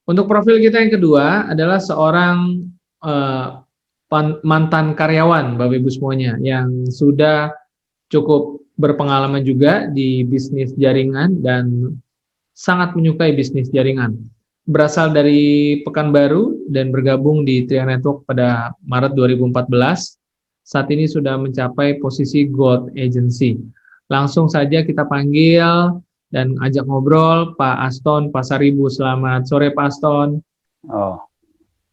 Untuk profil kita yang kedua adalah seorang eh, mantan karyawan, Bapak Ibu semuanya, yang sudah cukup berpengalaman juga di bisnis jaringan dan sangat menyukai bisnis jaringan. Berasal dari Pekanbaru dan bergabung di Tria Network pada Maret 2014. Saat ini sudah mencapai posisi Gold Agency. Langsung saja kita panggil dan ajak ngobrol Pak Aston Pasaribu. Selamat sore Pak Aston. Oh,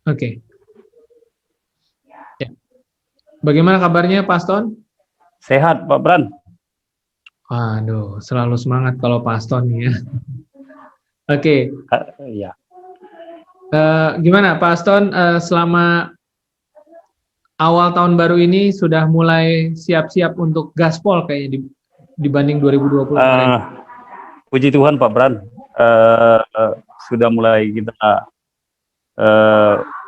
Oke. Ya. Bagaimana kabarnya Pak Aston? sehat Pak Bran. Aduh, selalu semangat kalau Pak Aston ya. Oke. Ya. Gimana Pak Aston, selama awal tahun baru ini sudah mulai siap-siap untuk gaspol kayaknya dibanding 2020 kemarin. Puji Tuhan Pak Bran, sudah mulai kita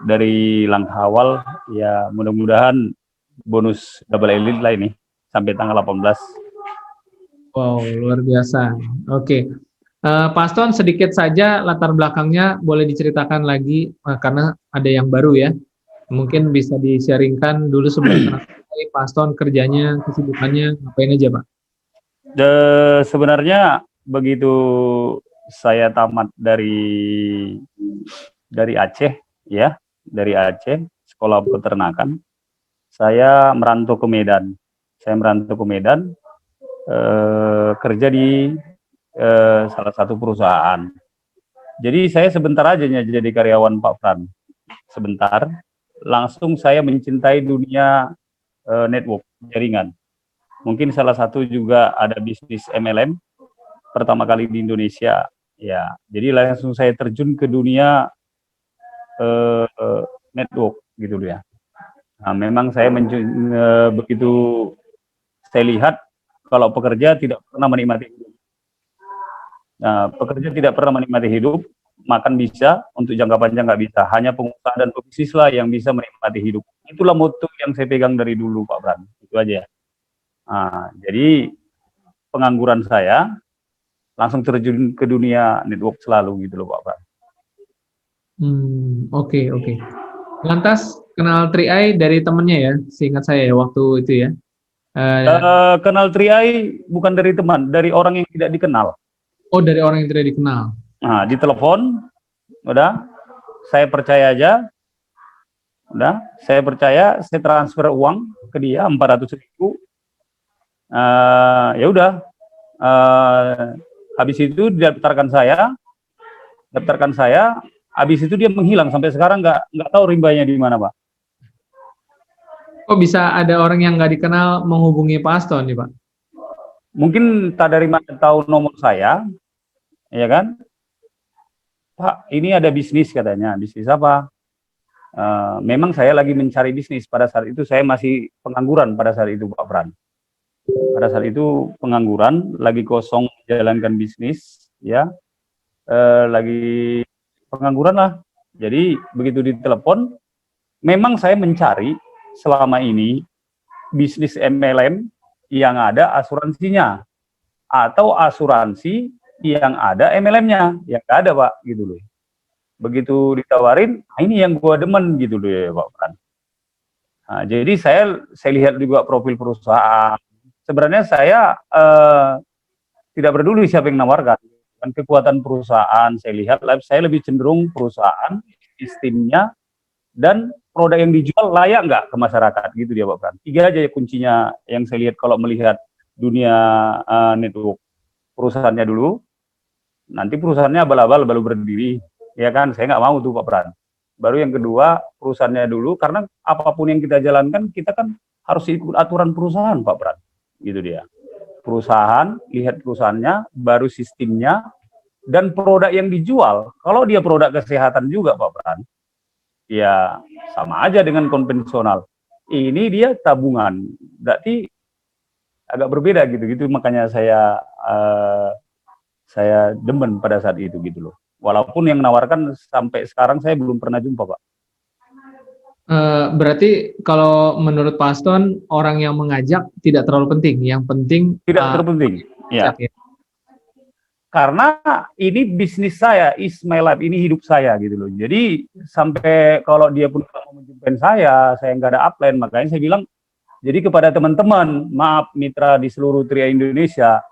dari langkah awal, ya mudah-mudahan bonus double elite lah ini sampai tanggal 18. Wow, luar biasa. Oke. Pak Aston, sedikit saja latar belakangnya boleh diceritakan lagi karena ada yang baru ya. Mungkin bisa di-sharingkan dulu sebelum Pak Aston kerjanya, kesibukannya, ngapain aja Pak? Sebenarnya begitu saya tamat dari Aceh, ya, dari Aceh, sekolah peternakan, saya merantau ke Medan. Kerja di salah satu perusahaan. Jadi saya sebentar aja jadi karyawan Pak Fran. Sebentar, langsung saya mencintai dunia network, jaringan. Mungkin salah satu juga ada bisnis MLM pertama kali di Indonesia. Ya, jadi langsung saya terjun ke dunia network gitu ya. Nah, memang saya begitu saya lihat kalau pekerja tidak pernah menikmati hidup. Nah, pekerja tidak pernah menikmati hidup, makan bisa, untuk jangka panjang nggak bisa. Hanya pengusaha dan pebisnis lah yang bisa menikmati hidup. Itulah moto yang saya pegang dari dulu, Pak Bran. Itu aja. Nah, jadi pengangguran saya langsung terjun ke dunia network selalu gitu loh, Pak Bran. Oke. Lantas kenal Tri dari temennya ya, seingat saya ya waktu itu ya. Kenal Tri bukan dari teman, dari orang yang tidak dikenal. Oh, dari orang yang tidak dikenal. Nah, di telepon, udah, saya percaya aja, udah, saya percaya, saya transfer uang ke dia 400.000. Ya udah, habis itu daftarkan saya, habis itu dia menghilang sampai sekarang nggak tahu rimbanya di mana, Pak. Oh, bisa ada orang yang nggak dikenal menghubungi Pak Aston nih, Pak? Mungkin tak dari mana tahu nomor saya, ya kan? Pak, ini ada bisnis katanya. Bisnis apa? Memang saya lagi mencari bisnis. Pada saat itu saya masih pengangguran pada saat itu, Pak Fran. Pada saat itu pengangguran, lagi kosong menjalankan bisnis, ya, lagi pengangguran lah. Jadi begitu ditelepon, memang saya mencari selama ini bisnis MLM yang ada asuransinya atau asuransi yang ada MLM-nya, yang nggak ada, Pak, gitu loh. Begitu ditawarin, ini yang gua demen gitu loh ya, Pak Fran. Nah, jadi saya lihat juga profil perusahaan. Sebenarnya saya tidak peduli siapa yang menawarkan, kan kekuatan perusahaan saya lihat, saya lebih cenderung perusahaan, sistemnya, dan produk yang dijual layak nggak ke masyarakat gitu dia, Pak Fran. 3 aja kuncinya yang saya lihat kalau melihat dunia network. Perusahaannya dulu, nanti perusahaannya abal-abal baru berdiri, ya kan, saya nggak mau tuh Pak Fran. Baru yang kedua perusahaannya dulu, karena apapun yang kita jalankan kita kan harus ikut aturan perusahaan, Pak Fran, gitu dia. Perusahaan, lihat perusahaannya, baru sistemnya, dan produk yang dijual. Kalau dia produk kesehatan juga, Pak Fran, ya sama aja dengan konvensional. Ini dia tabungan, berarti agak berbeda gitu. Makanya saya demen pada saat itu gitu loh. Walaupun yang menawarkan sampai sekarang saya belum pernah jumpa, Pak. Berarti kalau menurut Pak Aston, orang yang mengajak tidak terlalu penting. Yang penting tidak terpenting. Ya. karena ini bisnis saya, is my life, ini hidup saya gitu loh. Jadi sampai kalau dia pun mau menjumpai saya nggak ada upline, makanya saya bilang, jadi kepada teman-teman, maaf mitra di seluruh Tria Indonesia,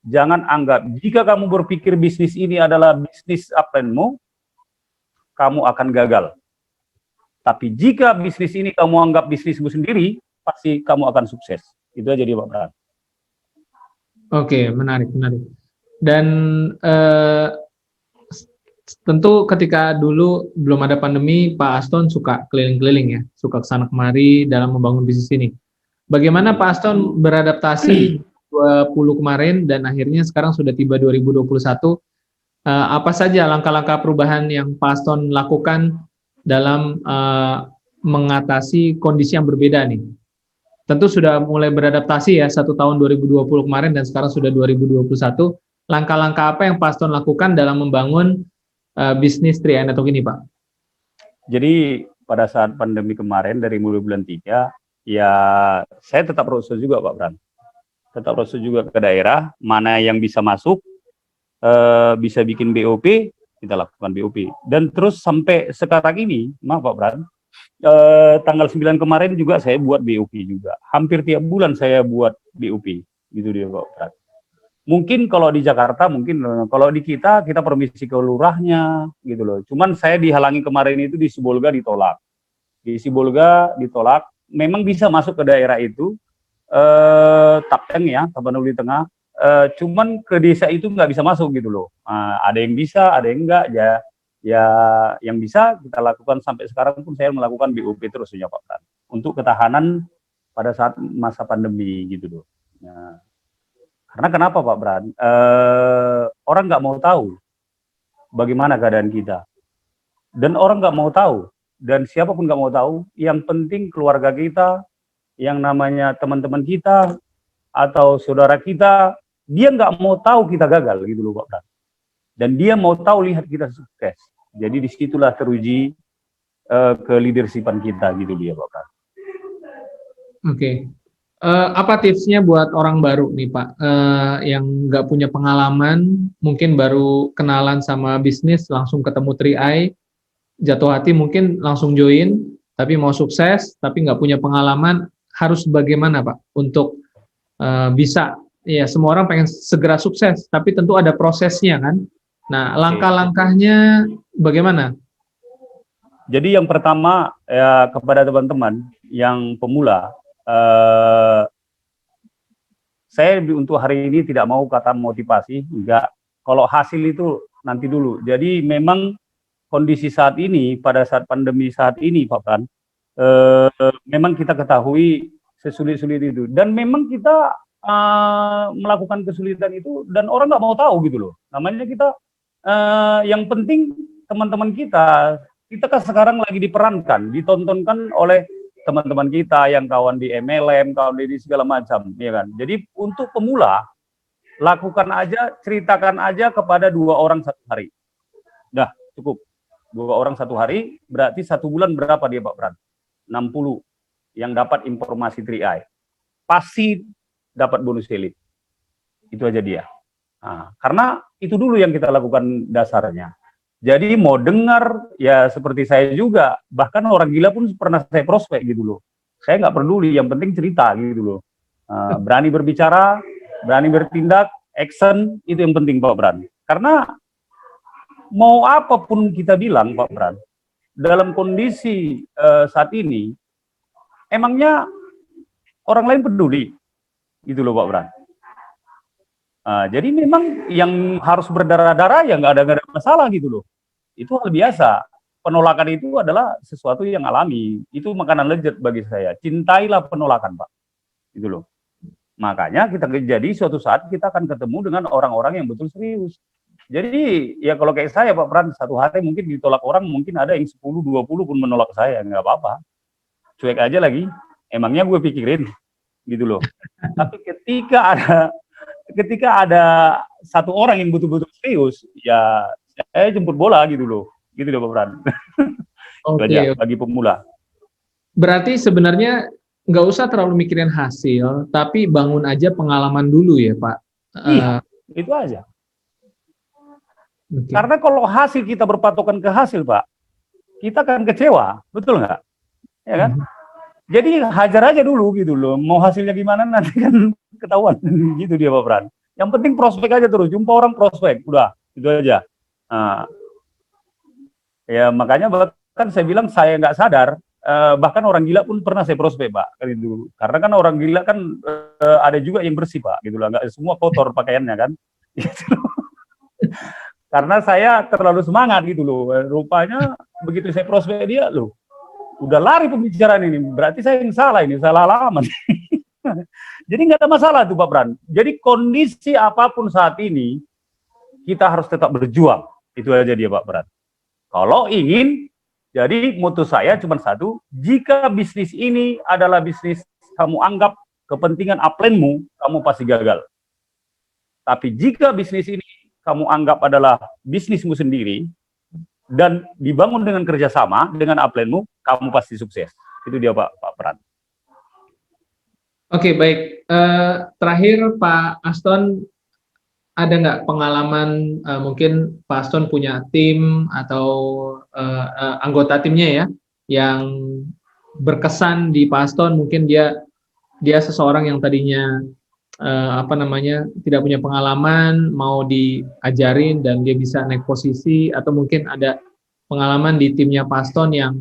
jangan anggap jika kamu berpikir bisnis ini adalah bisnis upline-mu, kamu akan gagal. Tapi jika bisnis ini kamu anggap bisnismu sendiri, pasti kamu akan sukses. Itu aja dia Pak Bran. Oke, menarik. Dan tentu ketika dulu belum ada pandemi, Pak Aston suka keliling-keliling ya, suka kesana kemari dalam membangun bisnis ini. Bagaimana Pak Aston beradaptasi 20 kemarin dan akhirnya sekarang sudah tiba 2021? Apa saja langkah-langkah perubahan yang Pak Aston lakukan dalam mengatasi kondisi yang berbeda nih? Tentu sudah mulai beradaptasi ya, 1 tahun 2020 kemarin dan sekarang sudah 2021. Langkah-langkah apa yang Pak Aston lakukan dalam membangun bisnis Tria Network ini, Pak? Jadi pada saat pandemi kemarin dari mulai bulan 3, ya saya tetap roadshow juga Pak Bran. Tetap roadshow juga ke daerah, mana yang bisa masuk, bisa bikin BOP, kita lakukan BOP. Dan terus sampai sekarang ini, maaf Pak Bran, tanggal 9 kemarin juga saya buat BOP juga. Hampir tiap bulan saya buat BOP, gitu dia Pak Bran. Mungkin kalau di Jakarta, mungkin kalau di kita permisi ke lurahnya, gitu loh. Cuman saya dihalangi kemarin itu di Sibolga ditolak. Di Sibolga ditolak, memang bisa masuk ke daerah itu, Tapteng ya, Tapanuli Tengah, cuman ke desa itu nggak bisa masuk gitu loh. Ada yang bisa, ada yang enggak, ya yang bisa kita lakukan sampai sekarang pun saya melakukan BOP terus ya Pak Bran. Untuk ketahanan pada saat masa pandemi gitu loh. Nah, karena kenapa Pak Bran? Orang nggak mau tahu bagaimana keadaan kita. Dan orang nggak mau tahu. Dan siapapun nggak mau tahu. Yang penting keluarga kita, yang namanya teman-teman kita, atau saudara kita, dia nggak mau tahu kita gagal gitu loh Pak Bran. Dan dia mau tahu lihat kita sukses. Jadi disitulah teruji ke leadershipan kita gitu dia Pak Bran. Oke. Apa tipsnya buat orang baru nih Pak, yang nggak punya pengalaman, mungkin baru kenalan sama bisnis, langsung ketemu 3i, jatuh hati mungkin langsung join, tapi mau sukses, tapi nggak punya pengalaman, harus bagaimana Pak untuk bisa, ya semua orang pengen segera sukses, tapi tentu ada prosesnya kan. Nah, langkah-langkahnya bagaimana? Jadi yang pertama ya kepada teman-teman yang pemula, saya untuk hari ini tidak mau kata motivasi, enggak. Kalau hasil itu nanti dulu. Jadi memang kondisi saat ini, pada saat pandemi saat ini, Pak Bran, memang kita ketahui sesulit-sulit itu. Dan memang kita melakukan kesulitan itu, dan orang nggak mau tahu gitu loh. Namanya kita, yang penting teman-teman kita kan sekarang lagi diperankan, ditontonkan oleh teman-teman kita yang kawan di MLM, kawan di segala macam, ya kan. Jadi untuk pemula, lakukan aja, ceritakan aja kepada 2 orang 1 hari. Dah, cukup. 2 orang 1 hari, berarti 1 bulan berapa dia Pak Bran? 60 yang dapat informasi 3i. Pasti dapat bonus elit. Itu aja dia. Nah, karena itu dulu yang kita lakukan dasarnya. Jadi mau dengar, ya seperti saya juga, bahkan orang gila pun pernah saya prospek gitu loh. Saya nggak peduli, yang penting cerita gitu loh. Berani berbicara, berani bertindak, action, itu yang penting Pak Bran. Karena mau apapun kita bilang Pak Bran, dalam kondisi saat ini, emangnya orang lain peduli, gitu loh Pak Bran. Jadi memang yang harus berdarah-darah ya nggak ada masalah gitu loh. Itu hal biasa. Penolakan itu adalah sesuatu yang alami. Itu makanan legit bagi saya. Cintailah penolakan Pak. Gitu loh. Makanya jadi suatu saat kita akan ketemu dengan orang-orang yang betul serius. Jadi ya kalau kayak saya Pak Bran, 1 hari mungkin ditolak orang, mungkin ada yang 10-20 pun menolak saya, nggak apa-apa. Cuek aja lagi. Emangnya gue pikirin gitu loh. Tapi ketika ada 1 orang yang betul-betul serius, ya saya jemput bola gitu loh Pak Bran. Oke. Bagi pemula. Berarti sebenarnya nggak usah terlalu mikirin hasil, tapi bangun aja pengalaman dulu ya Pak. Iya, itu aja. Oke. Karena kalau hasil kita berpatokan ke hasil, Pak, kita akan kecewa, betul nggak? Ya kan? Mhm. Jadi hajar aja dulu gitu loh. Mau hasilnya gimana nanti kan ketahuan. Gitu dia Pak Pran. Yang penting prospek aja terus. Jumpa orang prospek. Udah, itu aja. Nah, ya makanya bahkan saya bilang saya nggak sadar. Bahkan orang gila pun pernah saya prospek Pak. Kan itu. Karena kan orang gila kan ada juga yang bersih Pak. Gitu lah. Nggak semua kotor pakaiannya kan. Gitu. Karena saya terlalu semangat gitu loh. Rupanya begitu saya prospek dia loh. Udah lari pembicaraan ini, berarti saya yang salah ini, salah alamat. Jadi nggak ada masalah tuh Pak Bran. Jadi kondisi apapun saat ini, kita harus tetap berjuang. Itu aja dia Pak Bran. Kalau ingin, jadi moto saya cuma satu, jika bisnis ini adalah bisnis kamu anggap kepentingan upline-mu, kamu pasti gagal. Tapi jika bisnis ini kamu anggap adalah bisnismu sendiri, dan dibangun dengan kerjasama dengan upline-mu, kamu pasti sukses. Itu dia Pak Pran. Oke, baik. Terakhir Pak Aston, ada nggak pengalaman mungkin Pak Aston punya tim atau anggota timnya ya yang berkesan di Pak Aston, mungkin dia seseorang yang tadinya tidak punya pengalaman, mau diajarin dan dia bisa naik posisi, atau mungkin ada pengalaman di timnya Pak Aston yang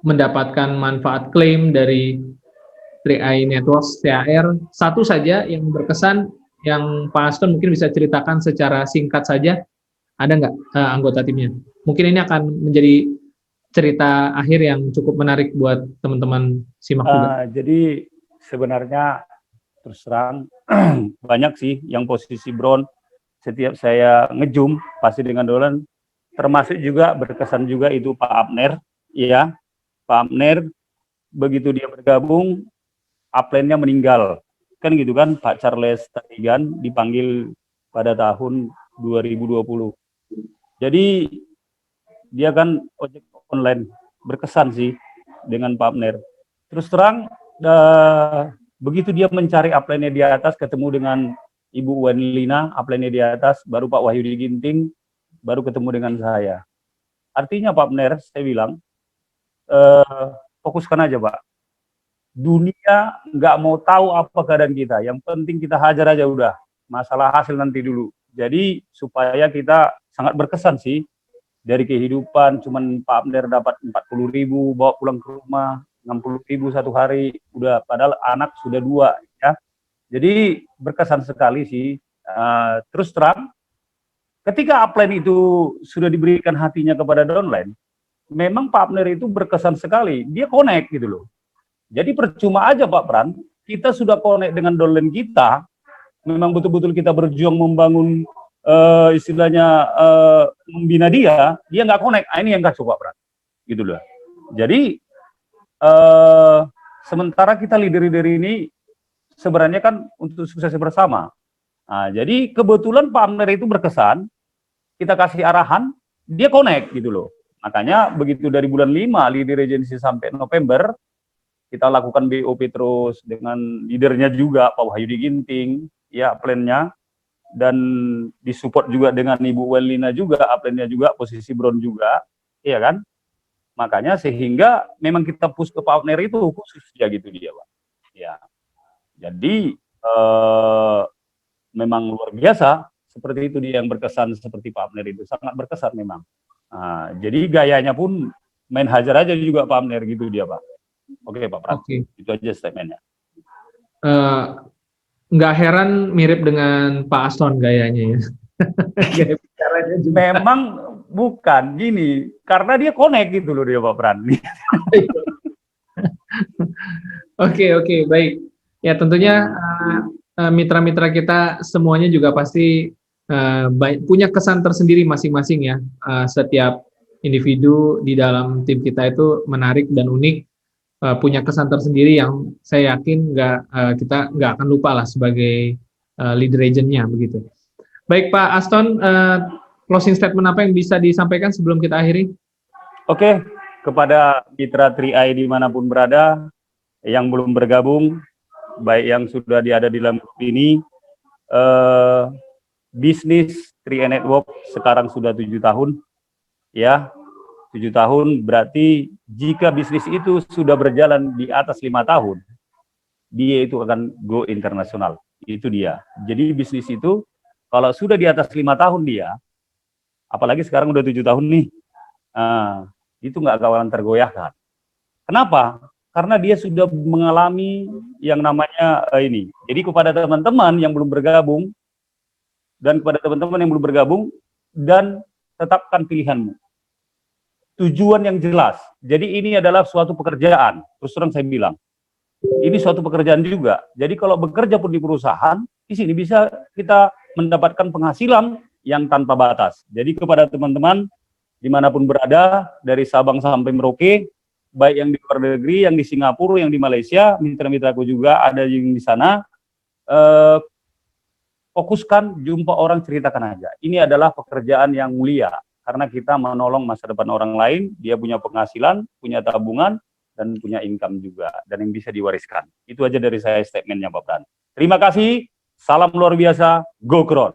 mendapatkan manfaat klaim dari 3i Networks THR. Satu saja yang berkesan yang Pak Aston mungkin bisa ceritakan secara singkat saja, ada nggak anggota timnya? Mungkin ini akan menjadi cerita akhir yang cukup menarik buat teman-teman simak juga. Jadi sebenarnya terus terang banyak sih yang posisi bron. Setiap saya ngejum pasti dengan dolan, termasuk juga berkesan juga itu Pak Abner, ya Pak Abner begitu dia bergabung, upline-nya meninggal, kan gitu kan Pak Charles Tatigan dipanggil pada tahun 2020. Jadi dia kan ojek online, berkesan sih dengan Pak Abner. Terus terang begitu dia mencari upline-nya di atas, ketemu dengan Ibu Wenlina, upline-nya di atas, baru Pak Wahyudi Ginting, baru ketemu dengan saya. Artinya Pak Abner, saya bilang, fokuskan aja Pak. Dunia nggak mau tahu apa keadaan kita, yang penting kita hajar aja udah. Masalah hasil nanti dulu. Jadi supaya kita sangat berkesan sih, dari kehidupan cuman Pak Abner dapat 40.000 bawa pulang ke rumah, 60.000 satu hari, udah padahal anak sudah 2 ya. Jadi berkesan sekali sih. Terus terang, ketika upline itu sudah diberikan hatinya kepada downline, memang Pak Abner itu berkesan sekali. Dia connect gitu loh. Jadi percuma aja Pak Pran, kita sudah connect dengan downline kita, memang betul-betul kita berjuang membangun istilahnya membina dia nggak connect. Ini yang kacau Pak Pran. Gitu loh. Jadi sementara kita leader-leader ini sebenarnya kan untuk sukses bersama. Nah, jadi kebetulan Pak Abner itu berkesan, kita kasih arahan, dia connect gitu loh. Makanya begitu dari bulan 5 leader agency sampai November, kita lakukan BOP terus dengan leadernya juga Pak Wahyudi Ginting, ya plan-nya, dan disupport juga dengan Ibu Wenlina juga, plan-nya juga, posisi bron juga, iya kan? Makanya sehingga memang kita push ke Pak Abner itu khusus ya gitu dia Pak. Ya. Jadi memang luar biasa, seperti itu dia yang berkesan seperti Pak Abner itu, sangat berkesan memang. Nah, jadi gayanya pun main hajar aja juga Pak Abner gitu dia Pak. Oke Pak Pran, itu aja statementnya. Nggak heran mirip dengan Pak Aston gayanya ya. Gaya bicaranya juga. Memang bukan gini, karena dia connect gitu loh dia Pak Pran. Oke, baik. Ya tentunya mitra-mitra kita semuanya juga pasti punya kesan tersendiri masing-masing ya. Setiap individu di dalam tim kita itu menarik dan unik, punya kesan tersendiri yang saya yakin kita nggak akan lupa lah sebagai leader agent-nya begitu. Baik Pak Aston, closing statement apa yang bisa disampaikan sebelum kita akhiri? Oke, kepada mitra 3i dimanapun berada, yang belum bergabung, baik yang sudah ada di dalam grup ini, bisnis 3 Network sekarang sudah 7 tahun, ya. 7 tahun berarti jika bisnis itu sudah berjalan di atas 5 tahun, dia itu akan go internasional. Itu dia. Jadi bisnis itu kalau sudah di atas 5 tahun dia, apalagi sekarang udah 7 tahun nih, itu nggak kawan tergoyahkan. Kenapa? Karena dia sudah mengalami yang namanya ini. Jadi kepada teman-teman yang belum bergabung, dan kepada teman-teman yang belum bergabung, dan tetapkan pilihanmu. Tujuan yang jelas. Jadi ini adalah suatu pekerjaan. Terus terang saya bilang, ini suatu pekerjaan juga. Jadi kalau bekerja pun di perusahaan, di sini bisa kita mendapatkan penghasilan yang tanpa batas. Jadi kepada teman-teman dimanapun berada, dari Sabang sampai Merauke, baik yang di luar negeri, yang di Singapura, yang di Malaysia, mitra-mitraku juga ada yang di sana, fokuskan, jumpa orang, ceritakan aja. Ini adalah pekerjaan yang mulia. Karena kita menolong masa depan orang lain, dia punya penghasilan, punya tabungan, dan punya income juga, dan yang bisa diwariskan. Itu aja dari saya statementnya, Pak Bran. Terima kasih, salam luar biasa, go Kron.